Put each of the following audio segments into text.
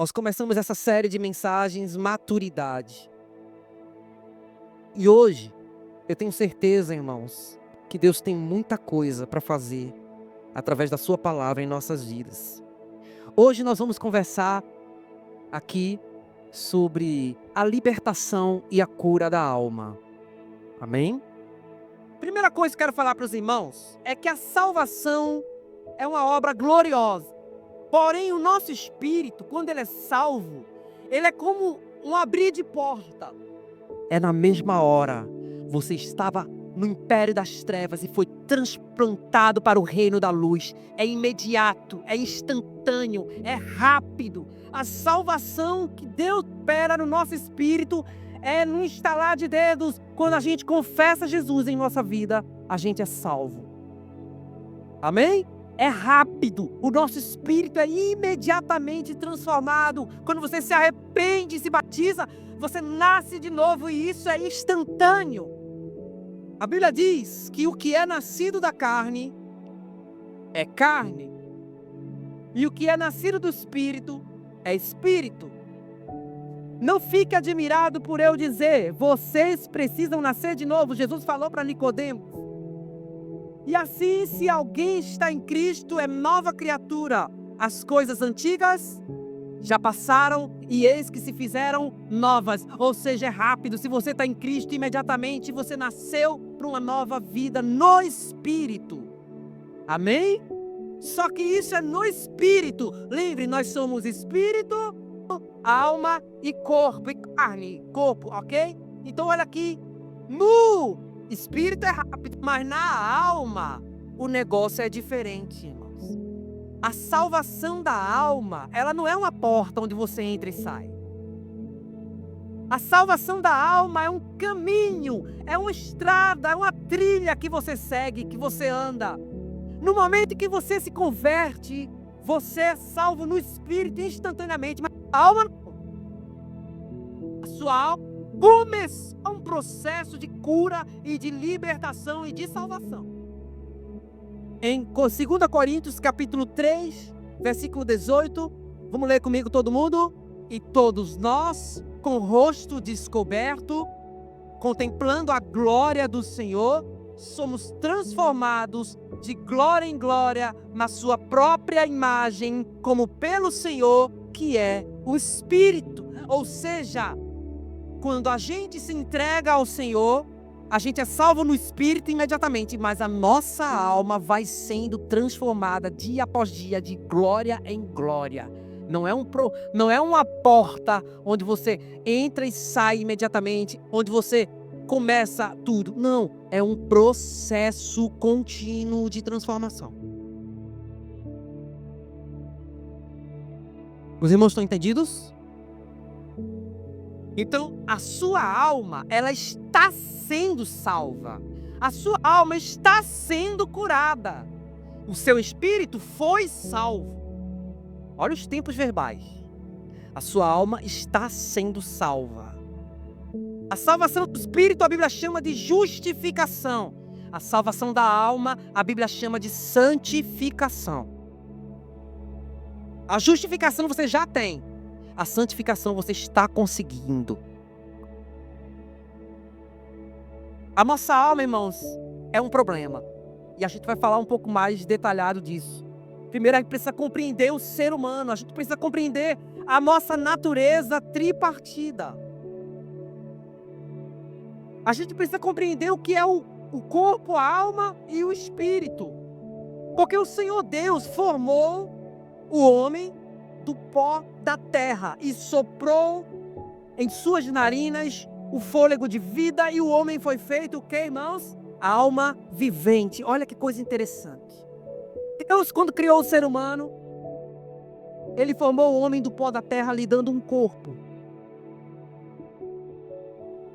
Nós começamos essa série de mensagens Maturidade. E hoje, eu tenho certeza, irmãos, que Deus tem muita coisa para fazer através da sua palavra em nossas vidas. Hoje nós vamos conversar aqui sobre a libertação e a cura da alma. Amém? Primeira coisa que eu quero falar para os irmãos é que a salvação é uma obra gloriosa. Porém, o nosso espírito, quando ele é salvo, ele é como um abrir de porta. É na mesma hora. Você estava no império das trevas e foi transplantado para o reino da luz. É imediato, é instantâneo, é rápido. A salvação que Deus opera no nosso espírito é no instalar de dedos. Quando a gente confessa Jesus em nossa vida, a gente é salvo. Amém? É rápido, o nosso espírito é imediatamente transformado. Quando você se arrepende e se batiza, você nasce de novo e isso é instantâneo. A Bíblia diz que o que é nascido da carne é carne e o que é nascido do espírito é espírito. Não fique admirado por eu dizer, vocês precisam nascer de novo. Jesus falou para Nicodemos. E assim, se alguém está em Cristo, é nova criatura. As coisas antigas já passaram e eis que se fizeram novas. Ou seja, é rápido. Se você está em Cristo, imediatamente você nasceu para uma nova vida no Espírito. Amém? Só que isso é no Espírito. Lembre, nós somos Espírito, alma e corpo. E carne, corpo, ok? Então olha aqui. Espírito é rápido, mas na alma o negócio é diferente, irmãos. A salvação da alma, ela não é uma porta onde você entra e sai. A salvação da alma é um caminho, é uma estrada, é uma trilha que você segue, que você anda. No momento em que você se converte, você é salvo no espírito instantaneamente, mas a alma não. A sua alma começou um processo de cura e de libertação e de salvação. Em 2 Coríntios capítulo 3, versículo 18, vamos ler comigo todo mundo? E todos nós, com o rosto descoberto, contemplando a glória do Senhor, somos transformados de glória em glória na sua própria imagem, como pelo Senhor, que é o Espírito. Ou seja, quando a gente se entrega ao Senhor, a gente é salvo no Espírito imediatamente, mas a nossa alma vai sendo transformada dia após dia, de glória em glória. Não é uma porta onde você entra e sai imediatamente, onde você começa tudo. Não, é um processo contínuo de transformação. Os irmãos estão entendidos? Então, a sua alma, ela está sendo salva. A sua alma está sendo curada. O seu espírito foi salvo. Olha os tempos verbais. A sua alma está sendo salva. A salvação do espírito, a Bíblia chama de justificação. A salvação da alma, a Bíblia chama de santificação. A justificação você já tem. A santificação você está conseguindo. A nossa alma, irmãos, é um problema. E a gente vai falar um pouco mais detalhado disso. Primeiro, a gente precisa compreender o ser humano. A gente precisa compreender a nossa natureza tripartida. A gente precisa compreender o que é o corpo, a alma e o espírito. Porque o Senhor Deus formou o homem do pó da terra e soprou em suas narinas o fôlego de vida e o homem foi feito o quê, irmãos? Alma vivente. Olha que coisa interessante. Deus, quando criou o ser humano, ele formou o homem do pó da terra lhe dando um corpo.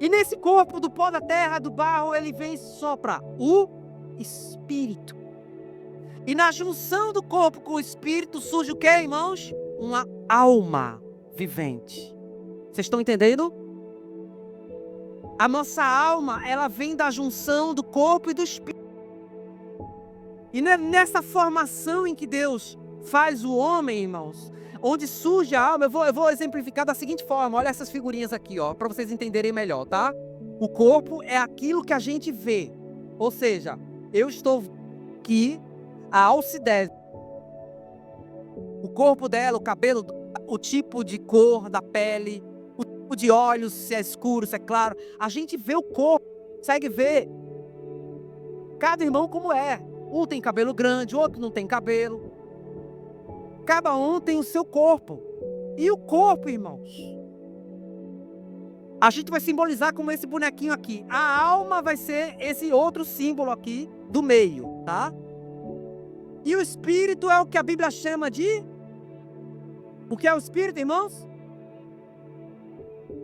E nesse corpo do pó da terra, do barro, ele vem e sopra o espírito. E na junção do corpo com o espírito surge o quê, irmãos? Uma alma vivente. Vocês estão entendendo? A nossa alma, ela vem da junção do corpo e do espírito. E nessa formação em que Deus faz o homem, irmãos, onde surge a alma, eu vou exemplificar da seguinte forma. Olha essas figurinhas aqui, ó, para vocês entenderem melhor, tá? O corpo é aquilo que a gente vê. Ou seja, eu estou aqui, a Alcidete, o corpo dela, o cabelo, o tipo de cor da pele, o tipo de olhos, se é escuro, se é claro. A gente vê o corpo, consegue ver cada irmão como é. Um tem cabelo grande, outro não tem cabelo. Cada um tem o seu corpo. E o corpo, irmãos, a gente vai simbolizar como esse bonequinho aqui. A alma vai ser esse outro símbolo aqui do meio, tá? E o espírito é o que a Bíblia chama de... O que é o espírito, irmãos?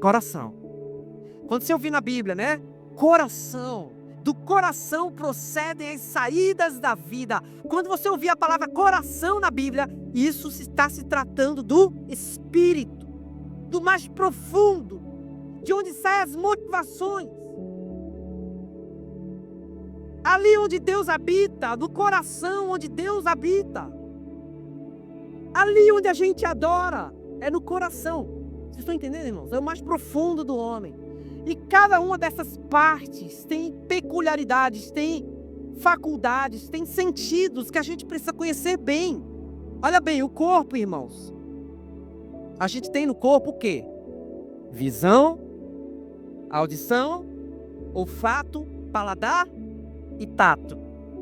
Coração. Quando você ouvir na Bíblia, né? Coração. Do coração procedem as saídas da vida. Quando você ouvir a palavra coração na Bíblia, isso está se tratando do espírito, do mais profundo, de onde saem as motivações. Ali onde Deus habita, no coração onde Deus habita. Ali onde a gente adora, é no coração. Vocês estão entendendo, irmãos? É o mais profundo do homem. E cada uma dessas partes tem peculiaridades, tem faculdades, tem sentidos que a gente precisa conhecer bem. Olha bem, o corpo, irmãos. A gente tem no corpo o quê? Visão, audição, olfato, paladar e tato.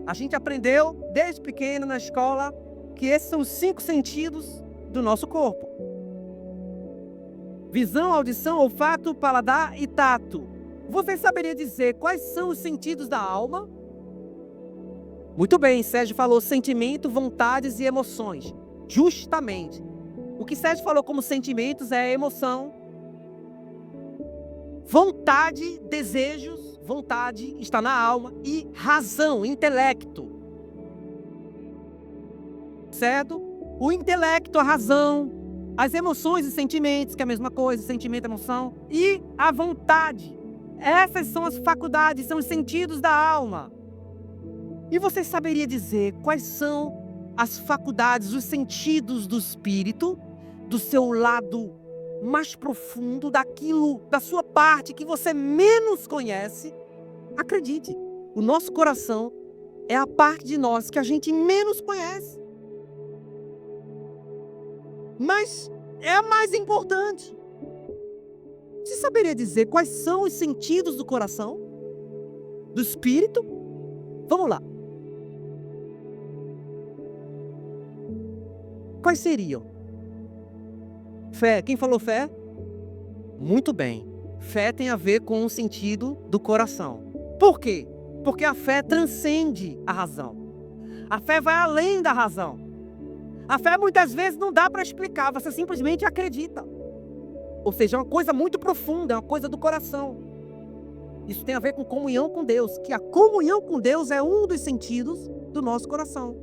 A gente aprendeu desde pequeno na escola que esses são os 5 sentidos do nosso corpo. Visão, audição, olfato, paladar e tato. Você saberia dizer quais são os sentidos da alma? Muito bem, Sérgio falou sentimento, vontades e emoções. Justamente. O que Sérgio falou como sentimentos é emoção, vontade, desejos, vontade está na alma e razão, intelecto. Certo? O intelecto, a razão, as emoções e sentimentos, que é a mesma coisa, sentimento e emoção, e a vontade. Essas são as faculdades, são os sentidos da alma. E você saberia dizer quais são as faculdades, os sentidos do espírito, do seu lado mais profundo, daquilo, da sua parte que você menos conhece? Acredite, o nosso coração é a parte de nós que a gente menos conhece. Mas é a mais importante. Você saberia dizer quais são os sentidos do coração? Do espírito? Vamos lá. Quais seriam? Fé. Quem falou fé? Muito bem. Fé tem a ver com o sentido do coração. Por quê? Porque a fé transcende a razão. A fé vai além da razão. A fé muitas vezes não dá para explicar, você simplesmente acredita. Ou seja, é uma coisa muito profunda, é uma coisa do coração. Isso tem a ver com comunhão com Deus, que a comunhão com Deus é um dos sentidos do nosso coração.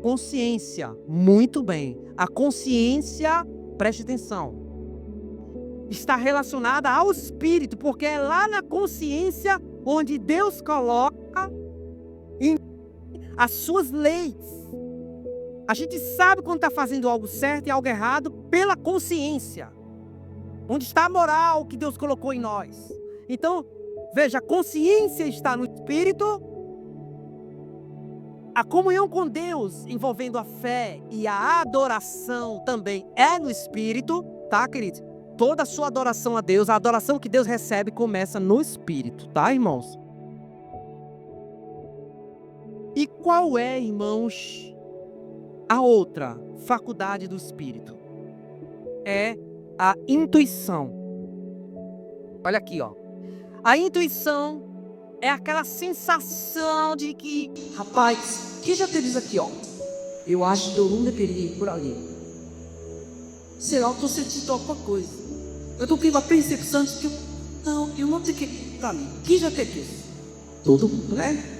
Consciência, muito bem. A consciência, preste atenção, está relacionada ao espírito, porque é lá na consciência onde Deus coloca as suas leis. A gente sabe quando está fazendo algo certo e algo errado pela consciência. Onde está a moral que Deus colocou em nós. Então, veja, a consciência está no espírito. A comunhão com Deus, envolvendo a fé e a adoração também é no espírito, tá, querido? Toda a sua adoração a Deus, a adoração que Deus recebe começa no espírito, tá, irmãos? E qual é, irmãos, a outra faculdade do espírito? É a intuição. Olha aqui, ó. A intuição é aquela sensação de que, rapaz, quem já teve isso aqui, ó? Eu acho que eu não deveria ir por ali. Será que eu estou sentindo alguma coisa? Eu estou tendo a percepção de que eu não tenho que ir por ali. Quem já teve isso? Todo mundo, né?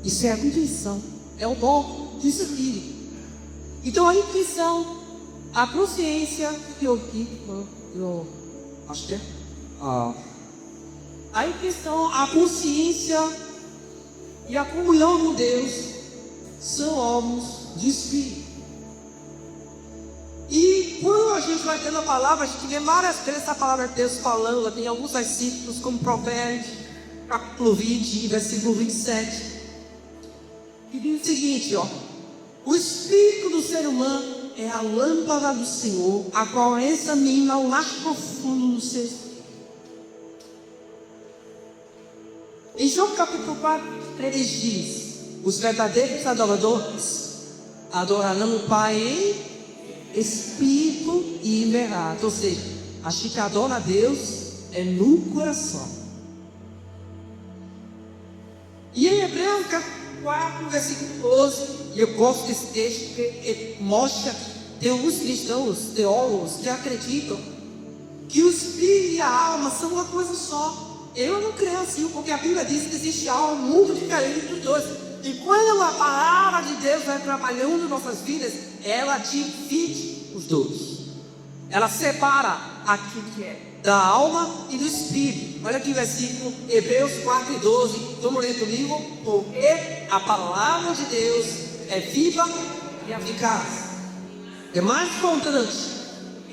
Isso é a intuição, é o dom do espírito. Então a intuição, a consciência, eu acho que é a intuição, a consciência, e a comunhão com Deus são obras de Espírito. E quando a gente vai tendo a palavra, a gente vê várias vezes essa palavra de Deus falando. Tem alguns versículos, como Provérbios, capítulo 20, versículo 27, que diz o seguinte, o espírito do ser humano é a lâmpada do Senhor, a qual examina o mais profundo do seu espírito. Em João capítulo 4, 3 diz: os verdadeiros adoradores adorarão o Pai em espírito e em verdade. Ou seja, a gente que adora a Deus é no coração. E em Hebreus capítulo 4, versículo 12, e eu gosto desse texto porque ele mostra que tem alguns cristãos, teólogos, que acreditam que o espírito e a alma são uma coisa só. Eu não creio assim, porque a Bíblia diz que existe algo muito diferente dos dois. E quando a palavra de Deus vai trabalhando em nossas vidas, ela divide os dois. Ela separa aquilo que é da alma e do espírito. Olha aqui o versículo Hebreus 4 e 12. Vamos ler comigo. Porque a palavra de Deus é viva e eficaz. É mais contundente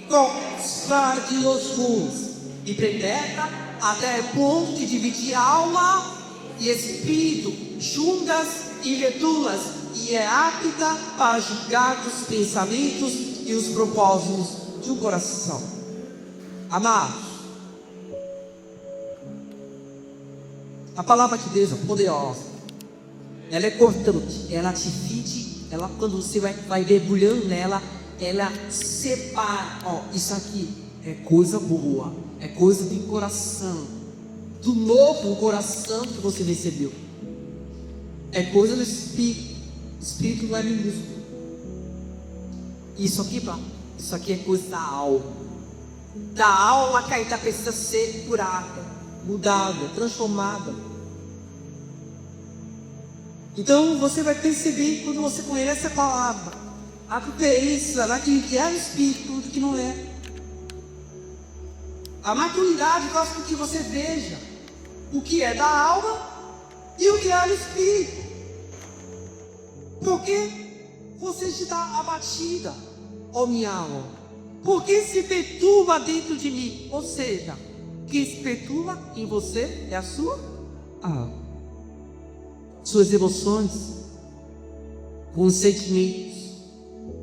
com espada de dois gumes e penetra até o ponto de dividir alma e espírito, juntas e medulas, e é apta para julgar os pensamentos e os propósitos do coração. Amados, a palavra de Deus é poderosa, ela é cortante, ela te divide, ela, quando você vai mergulhando nela, ela separa. Isso aqui é coisa boa, é coisa de coração, do novo coração que você recebeu. É coisa do Espírito. O Espírito não é ministro. Isso aqui é coisa da alma. Da alma que ainda precisa ser curada, mudada, transformada. Então você vai perceber, quando você conhece a palavra, a diferença daquilo que é o Espírito e do que não é. A maturidade faz com que você veja o que é da alma e o que é do Espírito. Porque você está abatida, ó minha alma? Porque se perturba dentro de mim? Ou seja, que se perturba em você é a sua alma, suas emoções, com os sentimentos,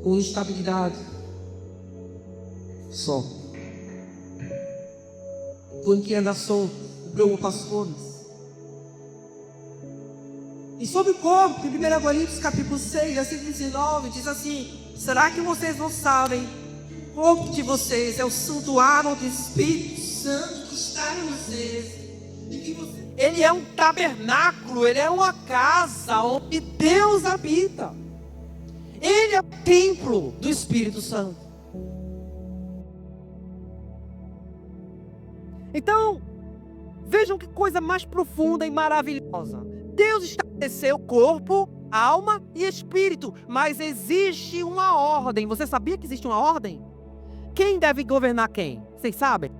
com instabilidade, só, com inquietação, preocupações. E sobre o corpo, em 1 Coríntios capítulo 6, versículo 19, diz assim: será que vocês não sabem? O corpo de vocês é o santuário do Espírito Santo que está em vocês. Ele é um tabernáculo, ele é uma casa onde Deus habita. Ele é o templo do Espírito Santo. Então, vejam que coisa mais profunda e maravilhosa. Deus estabeleceu corpo, alma e espírito, mas existe uma ordem. Você sabia que existe uma ordem? Quem deve governar quem? Vocês sabem?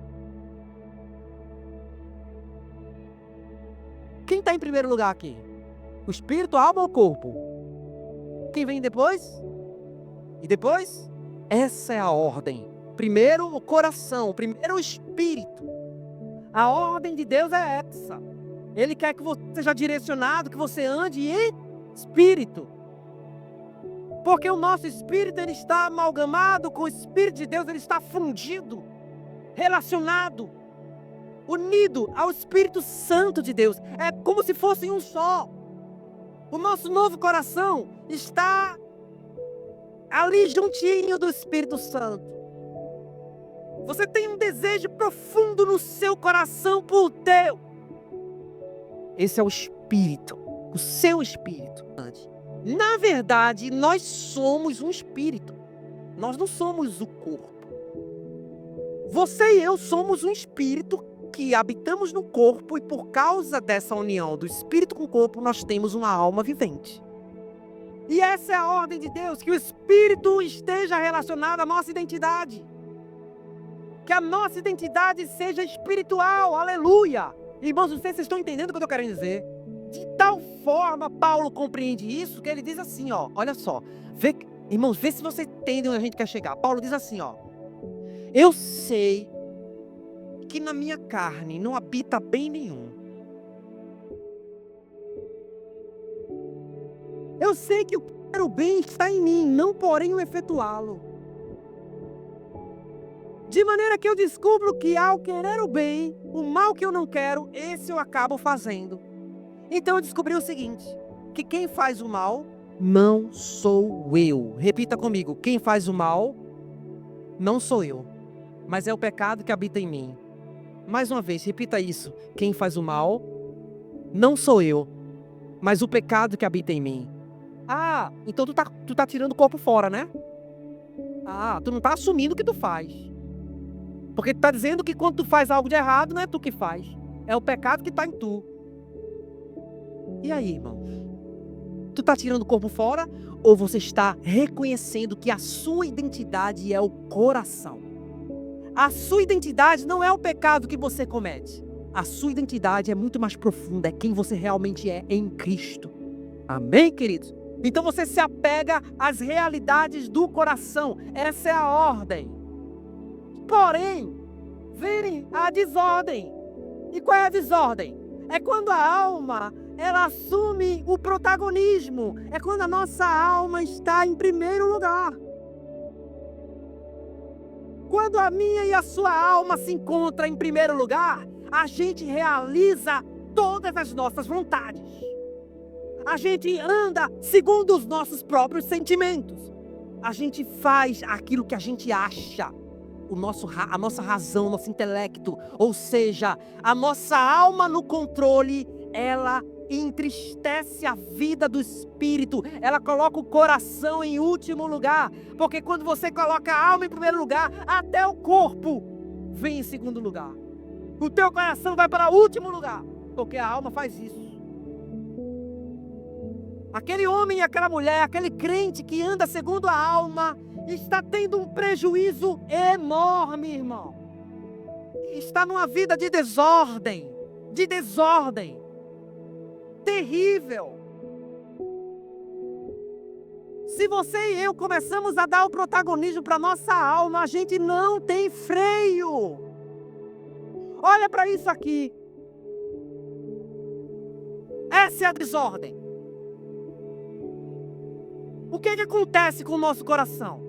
Quem está em primeiro lugar aqui? O espírito, a alma ou o corpo? Quem vem depois? E depois? Essa é a ordem. Primeiro o coração, primeiro o espírito. A ordem de Deus é essa. Ele quer que você seja direcionado, que você ande em espírito. Porque o nosso espírito, ele está amalgamado com o Espírito de Deus, ele está fundido, relacionado, unido ao Espírito Santo de Deus. É como se fossem um só. O nosso novo coração está ali juntinho do Espírito Santo. Você tem um desejo profundo no seu coração por Deus. Esse é o Espírito, o seu Espírito. Na verdade, nós somos um Espírito. Nós não somos o corpo. Você e eu somos um Espírito que habitamos no corpo, e por causa dessa união do Espírito com o corpo, nós temos uma alma vivente. E essa é a ordem de Deus, que o Espírito esteja relacionado à nossa identidade. Que a nossa identidade seja espiritual, aleluia. Irmãos, vocês estão entendendo o que eu estou querendo dizer? De tal forma Paulo compreende isso, que ele diz assim, ó, olha só, irmãos, vê se você entende onde a gente quer chegar. Paulo diz assim, ó, eu sei que na minha carne não habita bem nenhum. Eu sei que o bem está em mim, não porém o efetuá-lo. De maneira que eu descubro que ao querer o bem, o mal que eu não quero, esse eu acabo fazendo. Então eu descobri o seguinte, que quem faz o mal não sou eu. Repita comigo, quem faz o mal não sou eu, mas é o pecado que habita em mim. Mais uma vez, repita isso, quem faz o mal não sou eu, mas o pecado que habita em mim. Ah, então tu tá tirando o corpo fora, né? Ah, tu não tá assumindo o que tu faz. Porque tu tá dizendo que quando tu faz algo de errado, não é tu que faz. É o pecado que tá em tu. E aí, irmão? Tu tá tirando o corpo fora? Ou você está reconhecendo que a sua identidade é o coração? A sua identidade não é o pecado que você comete. A sua identidade é muito mais profunda. É quem você realmente é em Cristo. Amém, queridos? Então você se apega às realidades do coração. Essa é a ordem. Porém, vem a desordem. E qual é a desordem? É quando a alma, ela assume o protagonismo. É quando a nossa alma está em primeiro lugar. Quando a minha e a sua alma se encontram em primeiro lugar, a gente realiza todas as nossas vontades. A gente anda segundo os nossos próprios sentimentos. A gente faz aquilo que a gente acha. A nossa razão, o nosso intelecto, ou seja, a nossa alma no controle, ela entristece a vida do espírito, ela coloca o coração em último lugar, porque quando você coloca a alma em primeiro lugar, até o corpo vem em segundo lugar. O teu coração vai para o último lugar, porque a alma faz isso. Aquele homem e aquela mulher, aquele crente que anda segundo a alma, está tendo um prejuízo enorme, irmão. Está numa vida de desordem, terrível. Se você e eu começamos a dar o protagonismo para nossa alma, a gente não tem freio. Olha para isso aqui. Essa é a desordem. O que acontece com o nosso coração?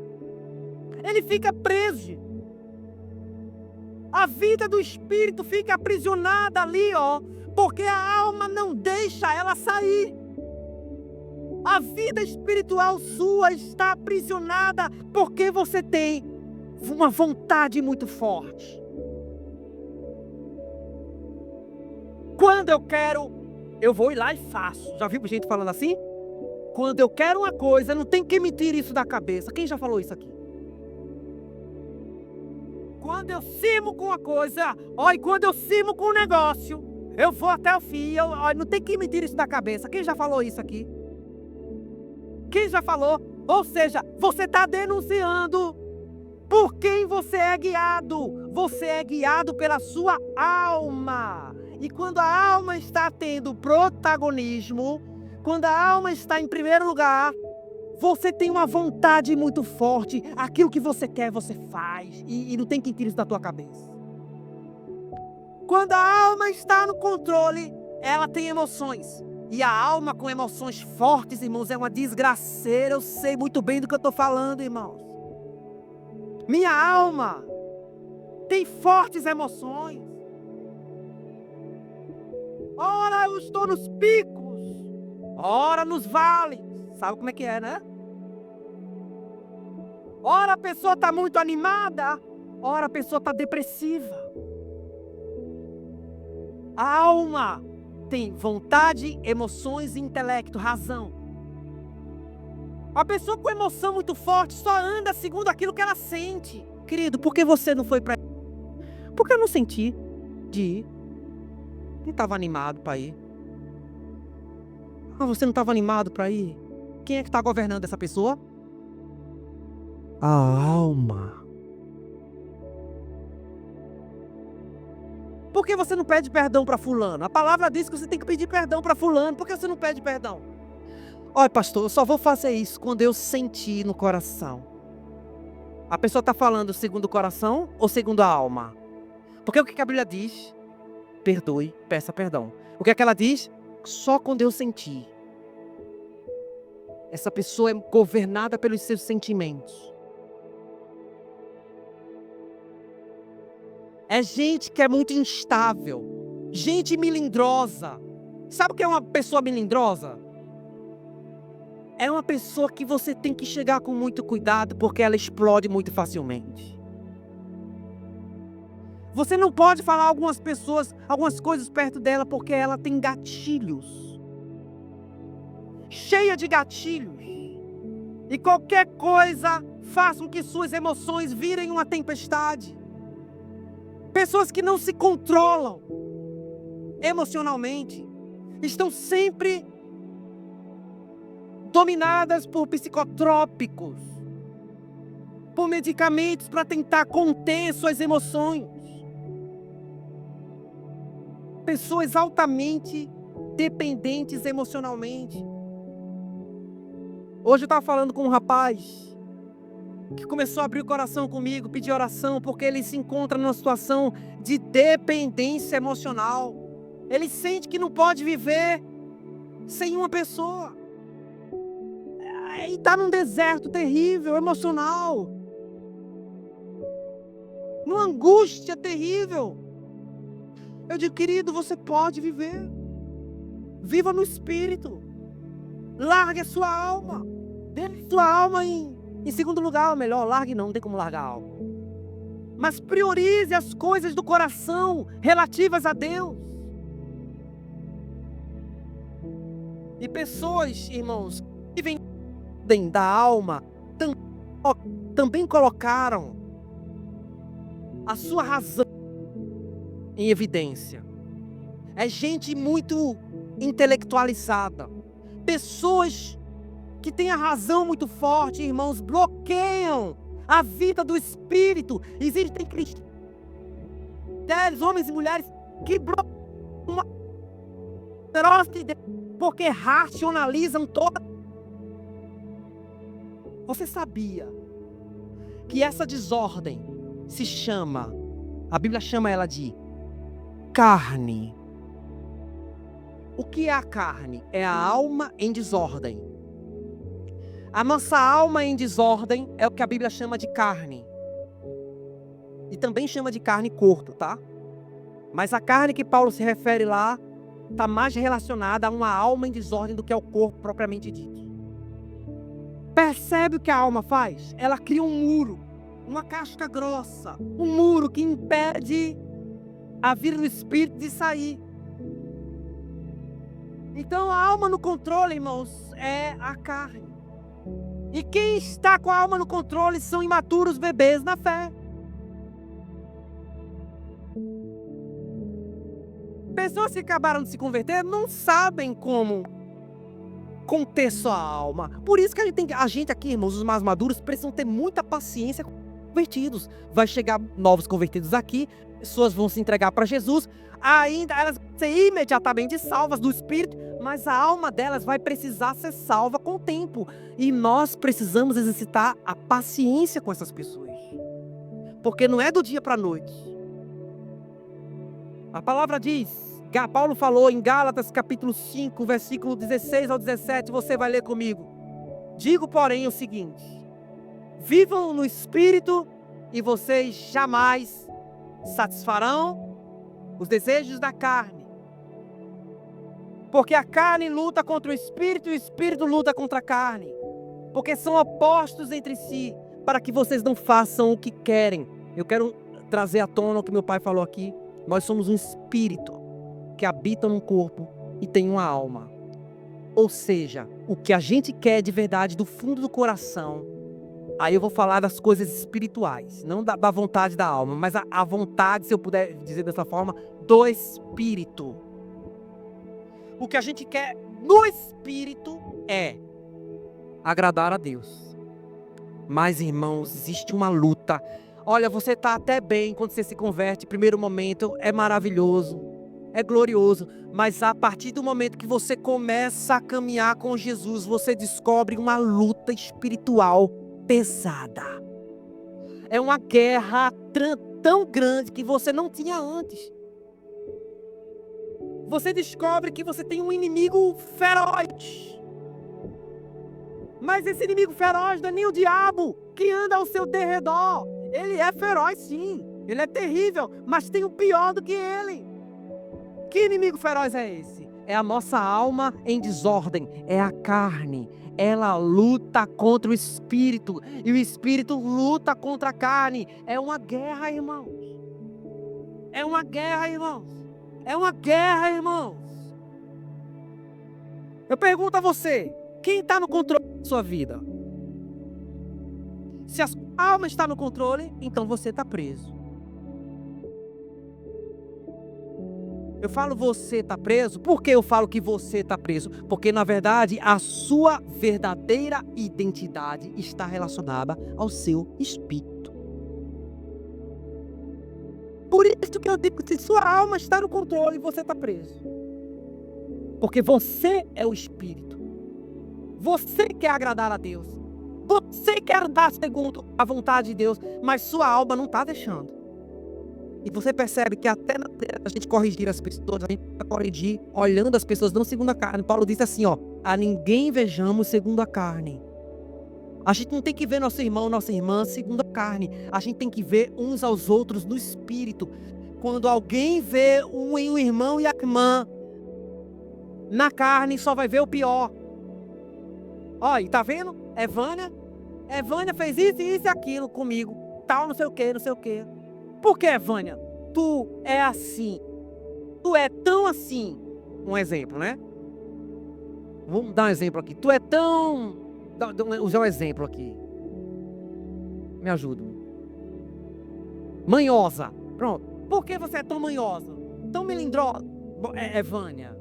Ele fica preso. A vida do espírito fica aprisionada ali, ó, porque a alma não deixa ela sair. A vida espiritual sua está aprisionada porque você tem uma vontade muito forte. Quando eu quero, eu vou ir lá e faço. Já viu gente falando assim? Quando eu quero uma coisa, não tem que me tirar isso da cabeça. Quem já falou isso aqui? Quando eu cimo com uma coisa, e quando eu cimo com um negócio, eu vou até o fim, não tem que me tirar isso da cabeça. Quem já falou isso aqui? Quem já falou? Ou seja, você está denunciando por quem você é guiado. Você é guiado pela sua alma. E quando a alma está tendo protagonismo, quando a alma está em primeiro lugar, você tem uma vontade muito forte. Aquilo que você quer, você faz. E não tem quem tire isso da tua cabeça. Quando a alma está no controle, ela tem emoções. E a alma com emoções fortes, irmãos, é uma desgraceira. Eu sei muito bem do que eu estou falando, irmãos. Minha alma tem fortes emoções. Ora eu estou nos picos, ora nos vales. Sabe como é que é, né? Ora a pessoa está muito animada, ora a pessoa está depressiva. A alma tem vontade, emoções, intelecto, razão. A pessoa com emoção muito forte só anda segundo aquilo que ela sente. Querido, por que você não foi para... Porque eu não senti de ir. Não estava animado para ir. Ah, você não estava animado para ir? Quem é que está governando essa pessoa? A alma. Por que você não pede perdão para fulano? A palavra diz que você tem que pedir perdão para fulano. Por que você não pede perdão? Olha, pastor, eu só vou fazer isso quando eu sentir no coração. A pessoa está falando segundo o coração ou segundo a alma? Porque o que a Bíblia diz? Perdoe, peça perdão. O que é que ela diz? Só quando eu sentir. Essa pessoa é governada pelos seus sentimentos. É gente que é muito instável. Gente melindrosa. Sabe o que é uma pessoa melindrosa? É uma pessoa que você tem que chegar com muito cuidado, porque ela explode muito facilmente. Você não pode falar algumas coisas perto dela, porque ela tem gatilhos. Cheia de gatilhos. E qualquer coisa faz com que suas emoções virem uma tempestade. Pessoas que não se controlam emocionalmente estão sempre dominadas por psicotrópicos, por medicamentos para tentar conter suas emoções. Pessoas altamente dependentes emocionalmente. Hoje eu estava falando com um rapaz que começou a abrir o coração comigo, pedir oração, porque ele se encontra numa situação de dependência emocional. Ele sente que não pode viver sem uma pessoa. E está num deserto terrível, emocional. Numa angústia terrível. Eu digo, querido, você pode viver. Viva no Espírito. Largue a sua alma. Deixe sua alma em segundo lugar, ou melhor, largue não tem como largar a alma. Mas priorize as coisas do coração relativas a Deus. E pessoas, irmãos, que vivem da alma, também colocaram a sua razão em evidência. É gente muito intelectualizada. Pessoas que têm a razão muito forte, irmãos, bloqueiam a vida do Espírito. Existem cristãos, homens e mulheres, que bloqueiam uma porque racionalizam toda. Você sabia que essa desordem se chama, a Bíblia chama ela de carne? O que é a carne? É a alma em desordem. A nossa alma em desordem é o que a Bíblia chama de carne. E também chama de carne corpo, tá? Mas a carne que Paulo se refere lá está mais relacionada a uma alma em desordem do que ao corpo propriamente dito. Percebe o que a alma faz? Ela cria um muro, uma casca grossa, um muro que impede a vida do Espírito de sair. Então a alma no controle, irmãos, é a carne. E quem está com a alma no controle são imaturos bebês na fé. Pessoas que acabaram de se converter não sabem como conter sua alma. Por isso que a gente aqui, irmãos, os mais maduros, precisam ter muita paciência com os convertidos. Vai chegar novos convertidos aqui, pessoas vão se entregar para Jesus, ainda elas vão ser imediatamente salvas do Espírito, mas a alma delas vai precisar ser salva com o tempo. E nós precisamos exercitar a paciência com essas pessoas. Porque não é do dia para a noite. A palavra diz, Paulo falou em Gálatas capítulo 5, versículo 16 ao 17, você vai ler comigo. Digo, porém, o seguinte: vivam no Espírito e vocês jamais satisfarão os desejos da carne. Porque a carne luta contra o Espírito e o Espírito luta contra a carne. Porque são opostos entre si, para que vocês não façam o que querem. Eu quero trazer à tona o que meu pai falou aqui. Nós somos um espírito que habita num corpo e tem uma alma. Ou seja, o que a gente quer de verdade do fundo do coração. Aí eu vou falar das coisas espirituais, não da vontade da alma, mas a vontade, se eu puder dizer dessa forma, do espírito. O que a gente quer no espírito é agradar a Deus. Mas, irmãos, existe uma luta. Olha, você está até bem quando você se converte. Primeiro momento é maravilhoso, é glorioso. Mas a partir do momento que você começa a caminhar com Jesus, você descobre uma luta espiritual pesada. É uma guerra tão grande que você não tinha antes. Você descobre que você tem um inimigo feroz. Mas esse inimigo feroz não é nem o diabo que anda ao seu derredor. Ele é feroz, sim. Ele é terrível, mas tem o pior do que ele. Que inimigo feroz é esse? É a nossa alma em desordem. É a carne. Ela luta contra o espírito. E o espírito luta contra a carne. É uma guerra, irmãos. É uma guerra, irmãos. É uma guerra, irmãos. Eu pergunto a você, quem está no controle da sua vida? Se a sua alma está no controle, então você está preso. Eu falo você está preso, por que eu falo que você está preso? Porque, na verdade, a sua verdadeira identidade está relacionada ao seu espírito. Por isso que eu digo que se sua alma está no controle, você está preso. Porque você é o espírito. Você quer agradar a Deus. Você quer andar segundo a vontade de Deus, mas sua alma não está deixando. E você percebe que até na a gente corrigir as pessoas, a gente vai corrigir olhando as pessoas não segundo a carne. Paulo disse assim, a ninguém vejamos segundo a carne. A gente não tem que ver nosso irmão, nossa irmã segundo a carne. A gente tem que ver uns aos outros no espírito. Quando alguém vê um irmão e a irmã na carne, só vai ver o pior. Olha, tá vendo? Evânia fez isso e aquilo comigo. Tal, não sei o que, não sei o que. Por que, Evânia? Tu é assim. Tu é tão assim. Um exemplo, né? Vamos dar um exemplo aqui. Tu é tão... Vou usar um exemplo aqui. Me ajuda. Manhosa. Pronto. Por que você é tão manhosa? Tão melindrosa? Evânia.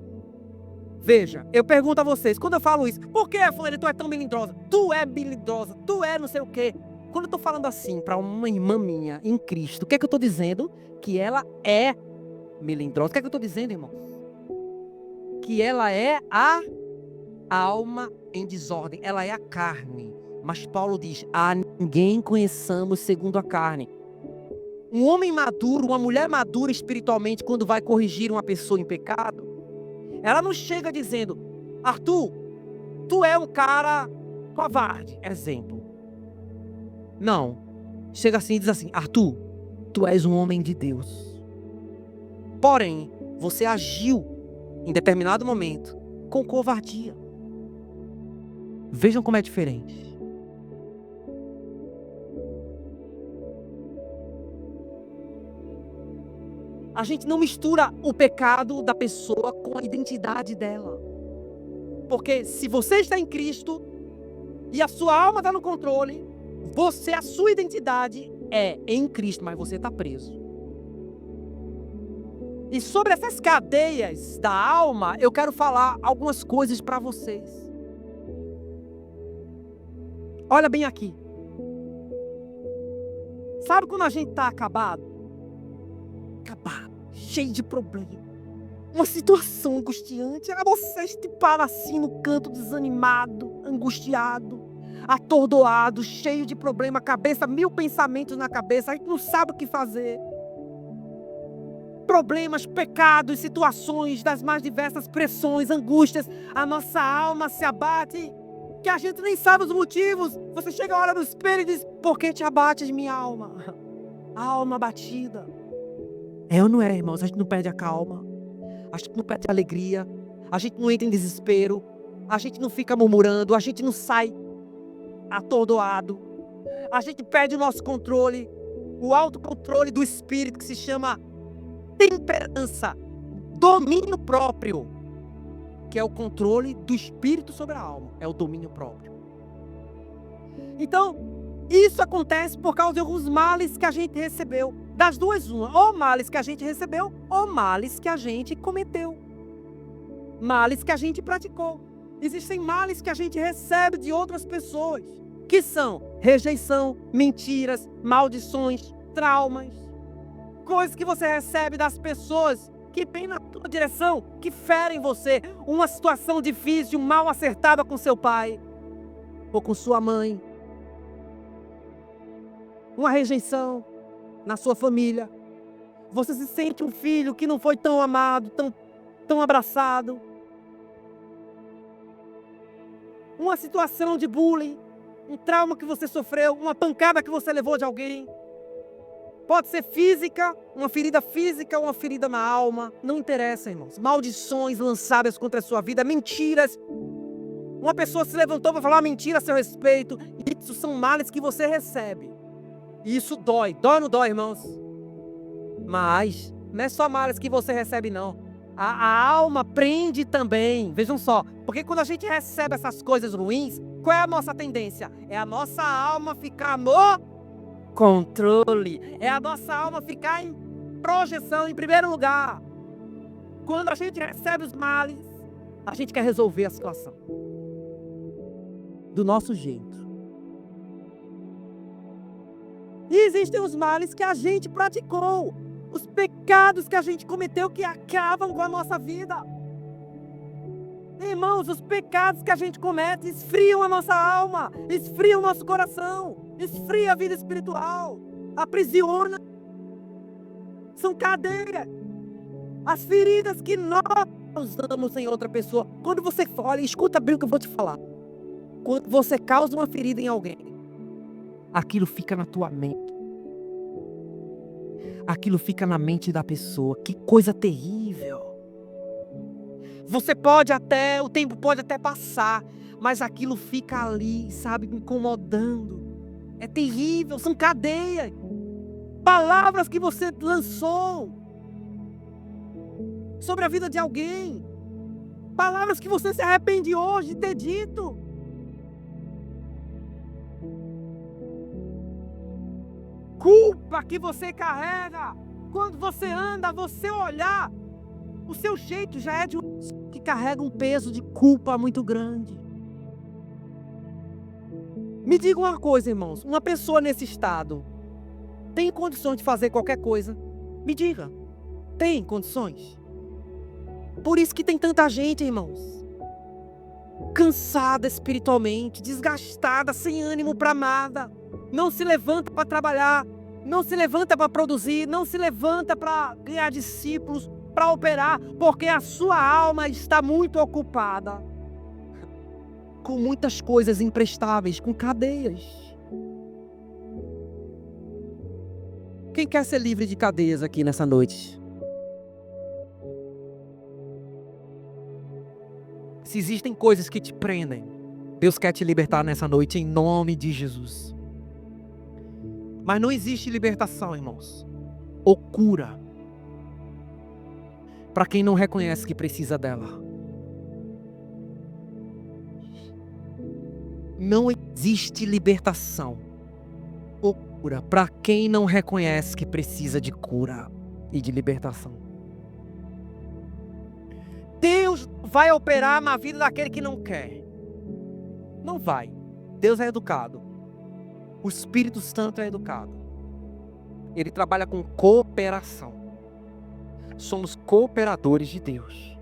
Veja, eu pergunto a vocês, quando eu falo isso, por que, Evânia, tu é tão melindrosa? Tu é melindrosa, tu é não sei o quê. Quando eu estou falando assim para uma irmã minha em Cristo, o que é que eu estou dizendo? Que ela é melindrosa. O que é que eu estou dizendo, irmão? Que ela é a alma em desordem. Ela é a carne. Mas Paulo diz, a ninguém conheçamos segundo a carne. Um homem maduro, uma mulher madura espiritualmente, quando vai corrigir uma pessoa em pecado, ela não chega dizendo, Arthur, tu é um cara covarde, exemplo. Não. Chega assim e diz assim, Arthur, tu és um homem de Deus. Porém, você agiu em determinado momento com covardia. Vejam como é diferente. A gente não mistura o pecado da pessoa com a identidade dela. Porque se você está em Cristo e a sua alma está no controle, a sua identidade é em Cristo, mas você está preso. E sobre essas cadeias da alma, eu quero falar algumas coisas para vocês. Olha bem aqui. Sabe quando a gente está acabado, cheio de problema, uma situação angustiante, você para assim no canto desanimado, angustiado, atordoado, cheio de problema, cabeça, 1000 pensamentos na cabeça, a gente não sabe o que fazer. Problemas, pecados, situações das mais diversas pressões, angústias, a nossa alma se abate, que a gente nem sabe os motivos. Você chega a hora do espelho e diz, por que te abates, minha alma? A alma abatida. É ou não é, irmãos? A gente não perde a calma, a gente não perde a alegria, a gente não entra em desespero, a gente não fica murmurando, a gente não sai atordoado, a gente perde o nosso controle, o autocontrole do espírito que se chama temperança, domínio próprio, que é o controle do espírito sobre a alma, é o domínio próprio. Então, isso acontece por causa de alguns males que a gente recebeu. Das duas, uma, ou males que a gente recebeu, ou males que a gente cometeu. Males que a gente praticou. Existem males que a gente recebe de outras pessoas, que são rejeição, mentiras, maldições, traumas, coisas que você recebe das pessoas que vêm na tua direção, que ferem você, uma situação difícil, mal acertada com seu pai ou com sua mãe, uma rejeição na sua família. Você se sente um filho que não foi tão amado, tão abraçado. Uma situação de bullying, um trauma que você sofreu, uma pancada que você levou de alguém. Pode ser física, uma ferida física ou uma ferida na alma. Não interessa, irmãos. Maldições lançadas contra a sua vida, mentiras. Uma pessoa se levantou para falar uma mentira a seu respeito. Isso são males que você recebe. E isso dói. Dói ou não dói, irmãos? Mas não é só males que você recebe, não. A alma prende também. Vejam só. Porque quando a gente recebe essas coisas ruins, qual é a nossa tendência? É a nossa alma ficar no controle. É a nossa alma ficar em projeção, em primeiro lugar. Quando a gente recebe os males, a gente quer resolver a situação do nosso jeito. E existem os males que a gente praticou, os pecados que a gente cometeu que acabam com a nossa vida. Irmãos, os pecados que a gente comete esfriam a nossa alma, esfriam o nosso coração, esfria a vida espiritual, aprisiona. São cadeias. As feridas que nós causamos em outra pessoa. Quando você olha, escuta bem o que eu vou te falar. Quando você causa uma ferida em alguém, aquilo fica na tua mente. Aquilo fica na mente da pessoa. Que coisa terrível. O tempo pode até passar, mas aquilo fica ali, sabe, incomodando. É terrível, são cadeias. Palavras que você lançou sobre a vida de alguém. Palavras que você se arrepende hoje de ter dito. Culpa que você carrega. Quando você anda, você olhar, o seu jeito já é de um que carrega um peso de culpa muito grande. Me diga uma coisa, irmãos. Uma pessoa nesse estado tem condições de fazer qualquer coisa? Me diga. Tem condições? Por isso que tem tanta gente, irmãos, cansada espiritualmente, desgastada, sem ânimo para nada. Não se levanta para trabalhar, não se levanta para produzir, não se levanta para ganhar discípulos, para operar, porque a sua alma está muito ocupada com muitas coisas imprestáveis, com cadeias. Quem quer ser livre de cadeias aqui nessa noite? Se existem coisas que te prendem, Deus quer te libertar nessa noite em nome de Jesus. Mas não existe libertação, irmãos, ou cura, para quem não reconhece que precisa dela. Não existe libertação ou cura para quem não reconhece que precisa de cura e de libertação. Deus vai operar na vida daquele que não quer. Não vai. Deus é educado. O Espírito Santo é educado. Ele trabalha com cooperação. Somos cooperadores de Deus.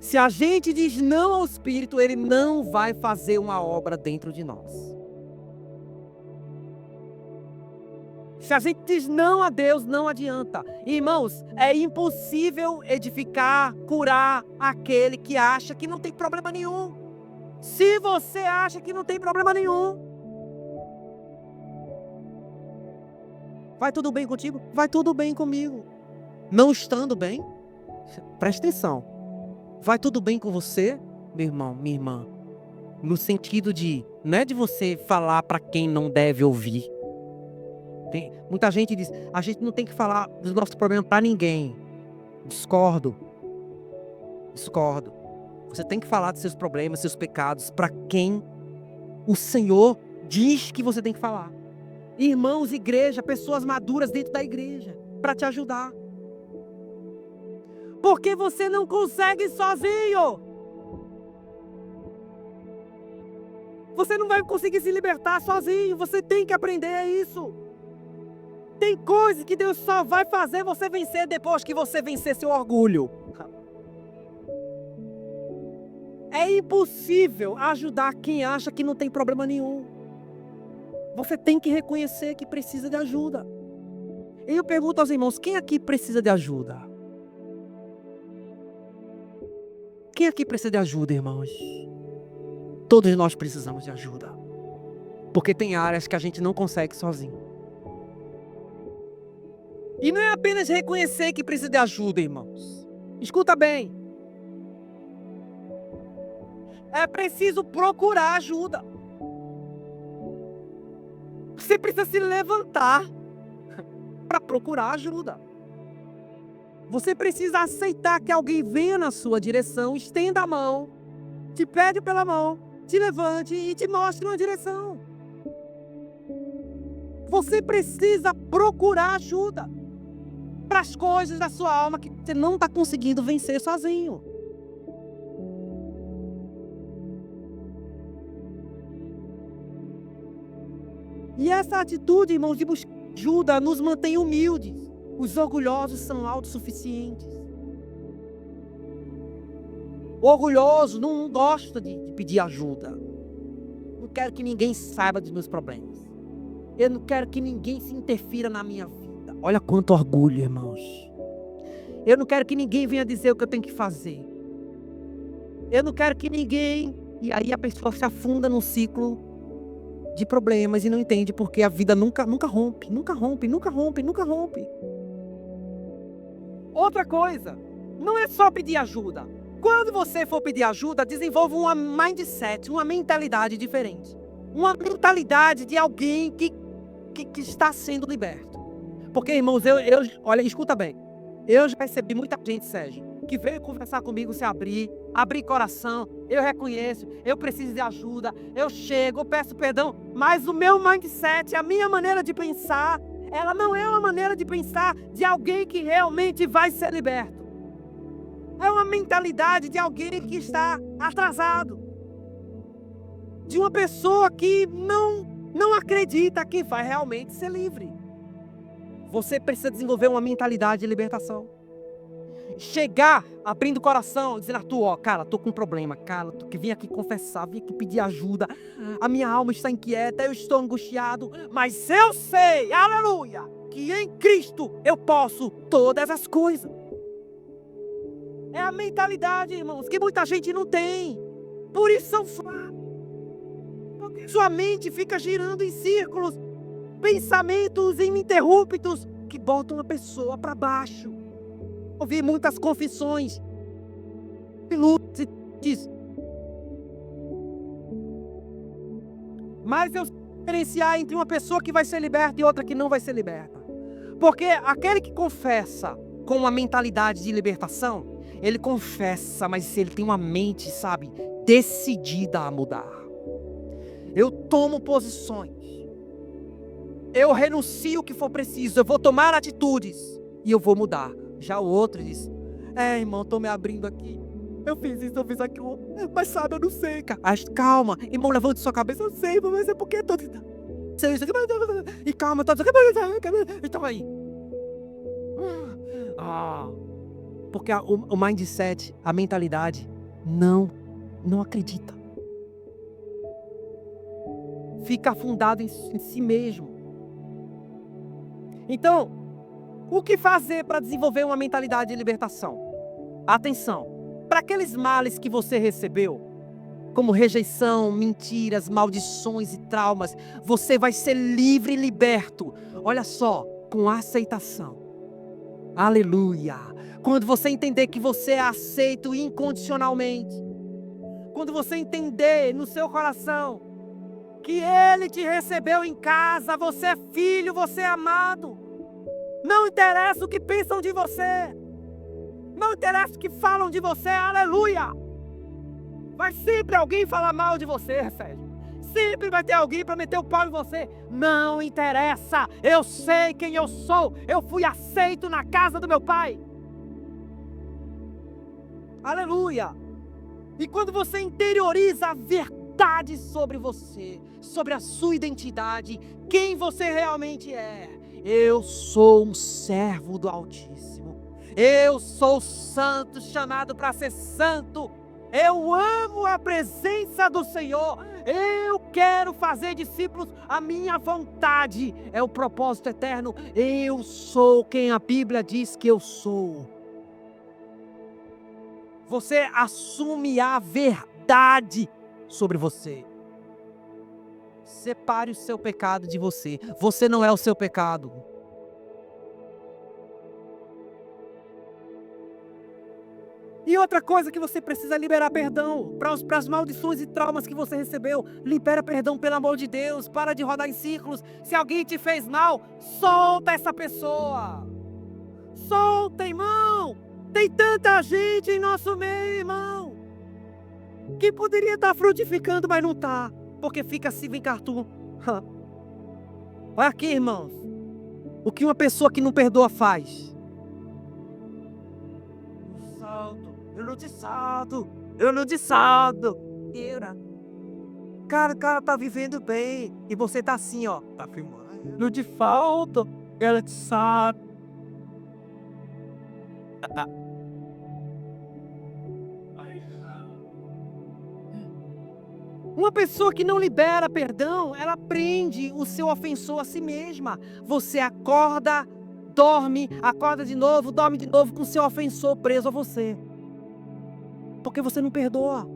Se a gente diz não ao Espírito, Ele não vai fazer uma obra dentro de nós. Se a gente diz não a Deus, não adianta. Irmãos, é impossível edificar, curar aquele que acha que não tem problema nenhum. Se você acha que não tem problema nenhum, vai tudo bem contigo? Vai tudo bem comigo. Não estando bem, presta atenção. Vai tudo bem com você, meu irmão, minha irmã? No sentido de, não é de você falar para quem não deve ouvir. Muita gente diz, a gente não tem que falar dos nossos problemas para ninguém. Discordo. Você tem que falar dos seus problemas, seus pecados, para quem o Senhor diz que você tem que falar. Irmãos, igreja, pessoas maduras dentro da igreja, para te ajudar. Porque você não consegue sozinho. Você não vai conseguir se libertar sozinho. Você tem que aprender isso. Tem coisas que Deus só vai fazer você vencer depois que você vencer seu orgulho. É impossível ajudar quem acha que não tem problema nenhum. Você tem que reconhecer que precisa de ajuda. E eu pergunto aos irmãos, quem aqui precisa de ajuda? Quem aqui precisa de ajuda, irmãos? Todos nós precisamos de ajuda. Porque tem áreas que a gente não consegue sozinho. E não é apenas reconhecer que precisa de ajuda, irmãos. Escuta bem. É preciso procurar ajuda. Você precisa se levantar para procurar ajuda. Você precisa aceitar que alguém venha na sua direção, estenda a mão, te pede pela mão, te levante e te mostre uma direção. Você precisa procurar ajuda para as coisas da sua alma que você não está conseguindo vencer sozinho. E essa atitude, irmãos, de buscar ajuda nos mantém humildes. Os orgulhosos são autossuficientes. O orgulhoso não gosta de pedir ajuda. Não quero que ninguém saiba dos meus problemas. Eu não quero que ninguém se interfira na minha vida. Olha quanto orgulho, irmãos. Eu não quero que ninguém venha dizer o que eu tenho que fazer. Eu não quero que ninguém... E aí a pessoa se afunda num ciclo de problemas e não entende porque a vida nunca rompe. Outra coisa, não é só pedir ajuda. Quando você for pedir ajuda, desenvolva uma mindset, uma mentalidade diferente. Uma mentalidade de alguém que está sendo liberto. Porque, irmãos, olha, escuta bem. Eu já recebi muita gente, Sérgio, que veio conversar comigo, se abrir coração. Eu reconheço, eu preciso de ajuda, eu chego, eu peço perdão. Mas o meu mindset, a minha maneira de pensar, ela não é uma maneira de pensar de alguém que realmente vai ser liberto. É uma mentalidade de alguém que está atrasado. De uma pessoa que não acredita que vai realmente ser livre. Você precisa desenvolver uma mentalidade de libertação. Chegar abrindo o coração, dizendo: Arthur, cara, tô com um problema, cara, tu que vim aqui confessar, vim aqui pedir ajuda, a minha alma está inquieta, eu estou angustiado, mas eu sei, aleluia, que em Cristo eu posso todas as coisas. É a mentalidade, irmãos, que muita gente não tem, por isso são fracos, porque sua mente fica girando em círculos, pensamentos ininterruptos que botam a pessoa para baixo. Ouvi muitas confissões. Mas eu sei diferenciar entre uma pessoa que vai ser liberta e outra que não vai ser liberta. Porque aquele que confessa com uma mentalidade de libertação, ele confessa, mas ele tem uma mente, sabe, decidida a mudar. Eu tomo posições. Eu renuncio o que for preciso. Eu vou tomar atitudes e eu vou mudar. Já o outro diz: irmão, tô me abrindo aqui. Eu fiz isso, eu fiz aquilo. Mas sabe, eu não sei, cara. Calma, irmão, levante sua cabeça. Eu sei, mas é porque tô... E calma, tô... Então aí. Porque o mindset, a mentalidade, não acredita. Fica afundado em si mesmo. Então, o que fazer para desenvolver uma mentalidade de libertação? Atenção, para aqueles males que você recebeu, como rejeição, mentiras, maldições e traumas, você vai ser livre e liberto. Olha só, com aceitação. Aleluia! Quando você entender que você é aceito incondicionalmente, quando você entender no seu coração que Ele te recebeu em casa, você é filho, você é amado. Não interessa o que pensam de você. Não interessa o que falam de você. Aleluia! Vai sempre alguém falar mal de você, Sérgio. Sempre vai ter alguém para meter o pau em você. Não interessa. Eu sei quem eu sou. Eu fui aceito na casa do meu pai. Aleluia! E quando você interioriza a verdade verdade sobre você, sobre a sua identidade, quem você realmente é. Eu sou um servo do Altíssimo. Eu sou santo, chamado para ser santo. Eu amo a presença do Senhor. Eu quero fazer discípulos. A minha vontade é o propósito eterno. Eu sou quem a Bíblia diz que eu sou. Você assume a verdade sobre você. Separe o seu pecado de você. Você não é o seu pecado. E outra coisa que você precisa liberar perdão para as maldições e traumas que você recebeu. Libera perdão, pelo amor de Deus. Para de rodar em círculos. Se alguém te fez mal, solta essa pessoa. Solta, irmão. Tem tanta gente em nosso meio, irmão, que poderia estar frutificando, mas não está. Porque fica assim, vem cartoon. Olha aqui, irmãos. O que uma pessoa que não perdoa faz? Eu não te salto. Eu não te salto. Cara, o cara tá vivendo bem. E você tá assim, ó. Tá filmando. Não te falta. Ela te salta. Uma pessoa que não libera perdão, ela prende o seu ofensor a si mesma. Você acorda, dorme, acorda de novo, dorme de novo com o seu ofensor preso a você. Porque você não perdoa.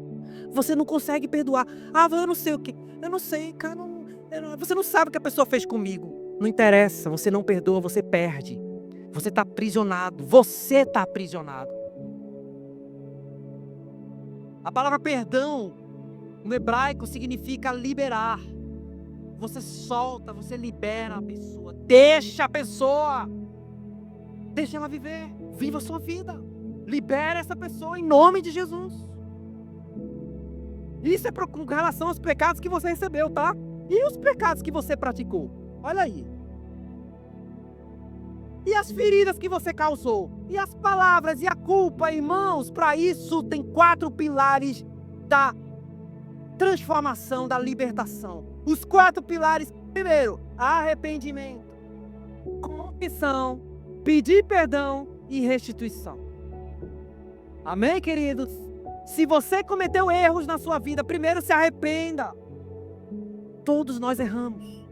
Você não consegue perdoar. Eu não sei o que. Eu não sei, cara. Você não sabe o que a pessoa fez comigo. Não interessa, você não perdoa, você perde. Você está aprisionado. Você está aprisionado. A palavra perdão no hebraico significa liberar. Você solta, você libera a pessoa. Deixa a pessoa. Deixa ela viver. Viva a sua vida. Libera essa pessoa em nome de Jesus. Isso é com relação aos pecados que você recebeu, tá? E os pecados que você praticou? Olha aí. E as feridas que você causou? E as palavras e a culpa, irmãos? Para isso tem 4 pilares da transformação, da libertação. Os 4 pilares. Primeiro, arrependimento, confissão, pedir perdão e restituição. Amém, queridos? Se você cometeu erros na sua vida, primeiro se arrependa. Todos nós erramos.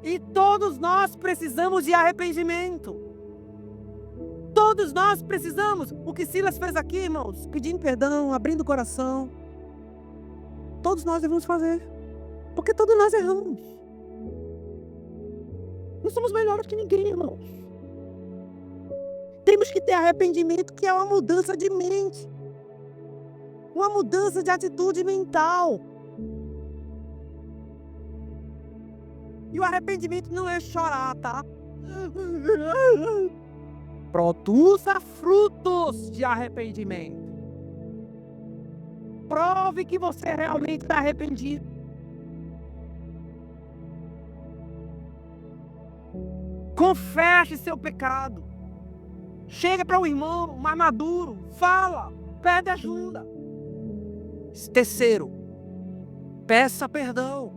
E todos nós precisamos de arrependimento. Todos nós precisamos. O que Silas fez aqui, irmãos, pedindo perdão, abrindo o coração. Todos nós devemos fazer. Porque todos nós erramos. Não somos melhores que ninguém, irmãos. Temos que ter arrependimento, que é uma mudança de mente. Uma mudança de atitude mental. E o arrependimento não é chorar, tá? Produza frutos de arrependimento. Prove que você realmente está arrependido. Confesse seu pecado. Chega para o irmão mais maduro. Fala. Pede ajuda. Terceiro, peça perdão.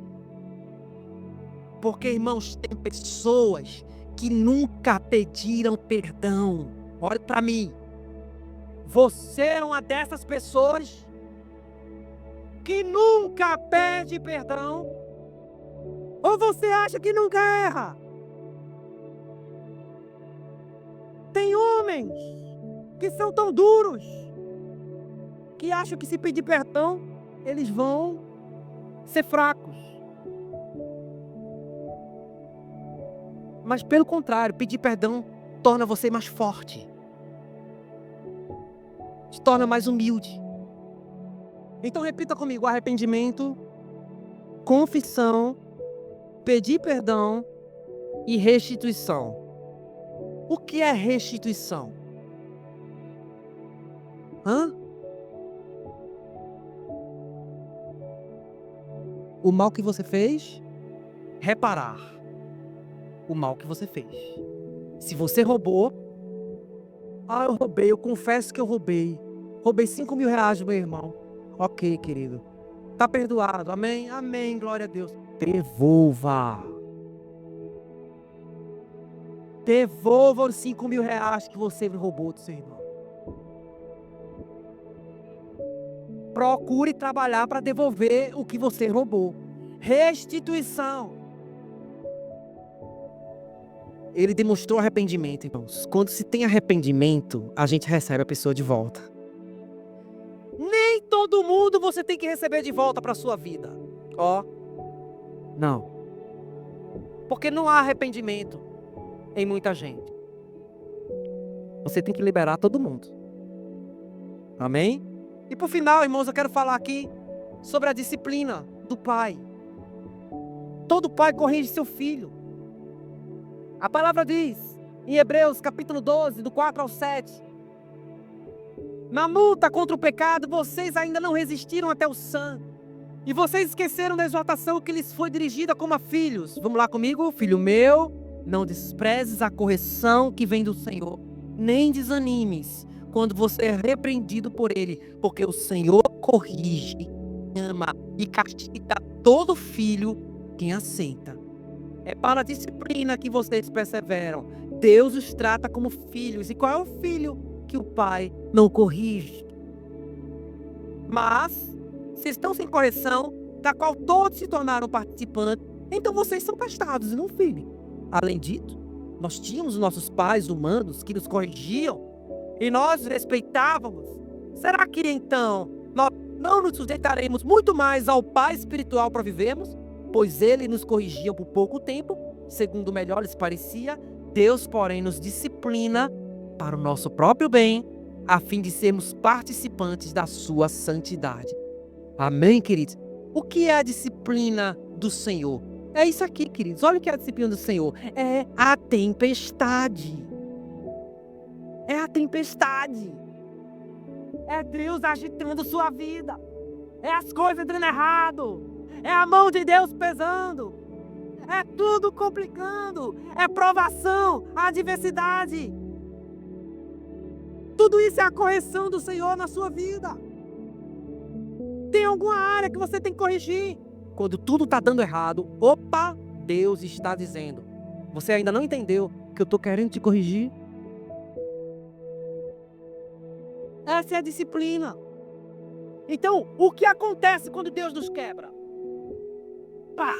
Porque, irmãos, tem pessoas que nunca pediram perdão. Olha para mim. Você é uma dessas pessoas que nunca pede perdão? Ou você acha que nunca erra? Tem homens que são tão duros que acham que se pedir perdão, eles vão ser fracos. Mas pelo contrário, pedir perdão torna você mais forte. Te torna mais humilde. Então repita comigo: arrependimento, confissão, pedir perdão e restituição. O que é restituição? O mal que você fez, reparar o mal que você fez. Se você roubou, eu roubei, eu confesso que eu roubei. Roubei 5.000 reais do meu irmão. Ok, querido. Está perdoado. Amém? Amém. Glória a Deus. Devolva. Devolva os 5.000 reais que você roubou do seu irmão. Procure trabalhar para devolver o que você roubou. Restituição. Ele demonstrou arrependimento, irmãos. Quando se tem arrependimento, a gente recebe a pessoa de volta. Nem todo mundo você tem que receber de volta para a sua vida. Não. Porque não há arrependimento em muita gente. Você tem que liberar todo mundo. Amém? E por final, irmãos, eu quero falar aqui sobre a disciplina do pai. Todo pai corrige seu filho. A palavra diz, em Hebreus capítulo 12, do 4 ao 7. Na luta contra o pecado, vocês ainda não resistiram até o sangue. E vocês esqueceram da exortação que lhes foi dirigida como a filhos. Vamos lá comigo? Filho meu, não desprezes a correção que vem do Senhor. Nem desanimes quando você é repreendido por Ele. Porque o Senhor corrige, ama e castiga todo filho quem aceita. É para a disciplina que vocês perseveram. Deus os trata como filhos. E qual é o filho que o pai não corrige? Mas, se estão sem correção, da qual todos se tornaram participantes, então vocês são castrados e não filhos. Além disso, nós tínhamos nossos pais humanos que nos corrigiam e nós respeitávamos. Será que então nós não nos sujeitaremos muito mais ao Pai espiritual para vivermos? Pois ele nos corrigia por pouco tempo, segundo melhor lhes parecia. Deus, porém, nos disciplina para o nosso próprio bem, a fim de sermos participantes da sua santidade. Amém, queridos? O que é a disciplina do Senhor? É isso aqui, queridos. Olha o que é a disciplina do Senhor. É a tempestade. É a tempestade. É Deus agitando sua vida. É as coisas dando errado. É a mão de Deus pesando. É tudo complicando. É provação, adversidade. Tudo isso é a correção do Senhor na sua vida. Tem alguma área que você tem que corrigir. Quando tudo está dando errado, opa, Deus está dizendo: você ainda não entendeu que eu estou querendo te corrigir? Essa é a disciplina. Então, o que acontece quando Deus nos quebra? Pá!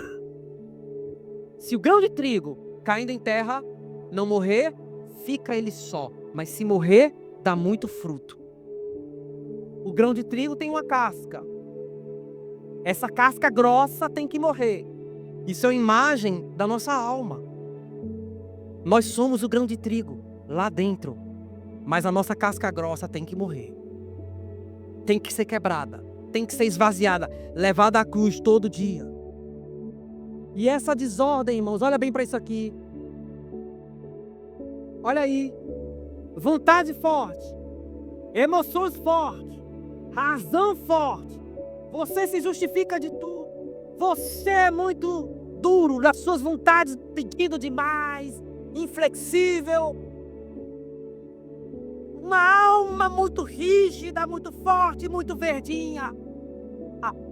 Se o grão de trigo caindo em terra não morrer, fica ele só. Mas se morrer, dá muito fruto. O grão de trigo tem uma casca. Essa casca grossa tem que morrer. Isso é uma imagem da nossa alma. Nós somos o grão de trigo lá dentro. Mas a nossa casca grossa tem que morrer. Tem que ser quebrada. Tem que ser esvaziada. Levada à cruz todo dia. E essa desordem, irmãos, olha bem para isso aqui. Olha aí. Vontade forte. Emoções fortes. Razão forte. Você se justifica de tudo. Você é muito duro nas suas vontades, pedindo demais. Inflexível. Uma alma muito rígida, muito forte, muito verdinha.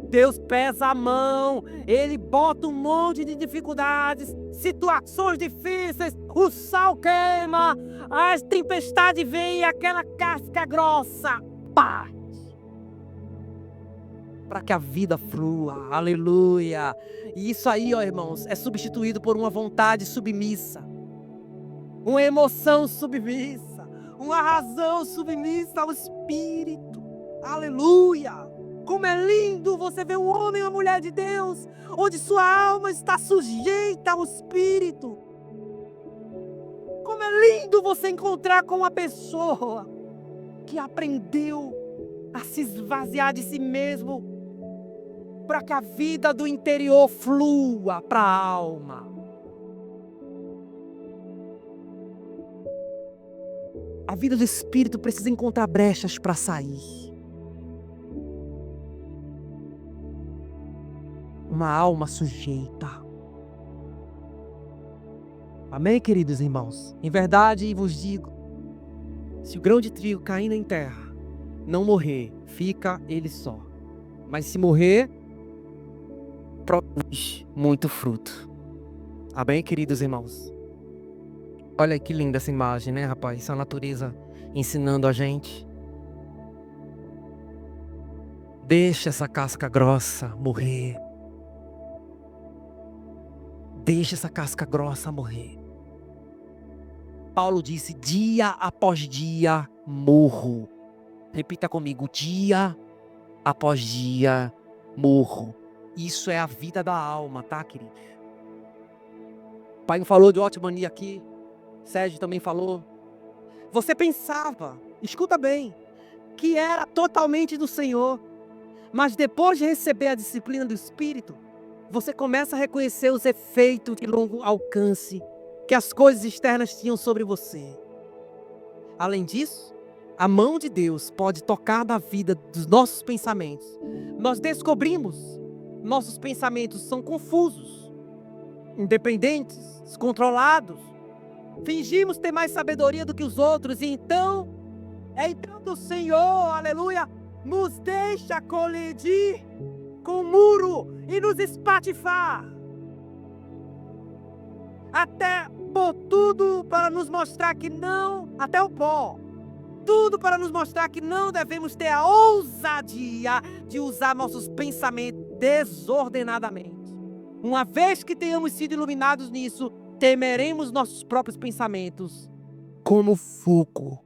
Deus pesa a mão, Ele bota um monte de dificuldades, situações difíceis, o sal queima, as tempestades vêm e aquela casca grossa parte. Para que a vida flua, aleluia. E isso aí, ó irmãos, é substituído por uma vontade submissa, uma emoção submissa, uma razão submissa ao Espírito, aleluia. Como é lindo você ver um homem e uma mulher de Deus, onde sua alma está sujeita ao Espírito. Como é lindo você encontrar com uma pessoa que aprendeu a se esvaziar de si mesmo, para que a vida do interior flua para a alma. A vida do Espírito precisa encontrar brechas para sair. Uma alma sujeita. Amém, queridos irmãos? Em verdade vos digo, se o grão de trigo caindo em terra não morrer, fica ele só. Mas se morrer, produz muito fruto. Amém, queridos irmãos? Olha que linda essa imagem, né, rapaz? A natureza ensinando a gente. Deixa essa casca grossa morrer. Deixa essa casca grossa morrer. Paulo disse: dia após dia morro. Repita comigo: dia após dia morro. Isso é a vida da alma, tá, querido? O pai falou de otimania aqui. Sérgio também falou. Você pensava, escuta bem, que era totalmente do Senhor. Mas depois de receber a disciplina do Espírito, você começa a reconhecer os efeitos de longo alcance que as coisas externas tinham sobre você. Além disso, a mão de Deus pode tocar na vida dos nossos pensamentos. Nós descobrimos, nossos pensamentos são confusos, independentes, descontrolados. Fingimos ter mais sabedoria do que os outros e então o Senhor, aleluia, nos deixa colidir com o muro e nos espatifar. Até por tudo para nos mostrar que não, até o pó. Tudo para nos mostrar que não devemos ter a ousadia de usar nossos pensamentos desordenadamente. Uma vez que tenhamos sido iluminados nisso, temeremos nossos próprios pensamentos como fogo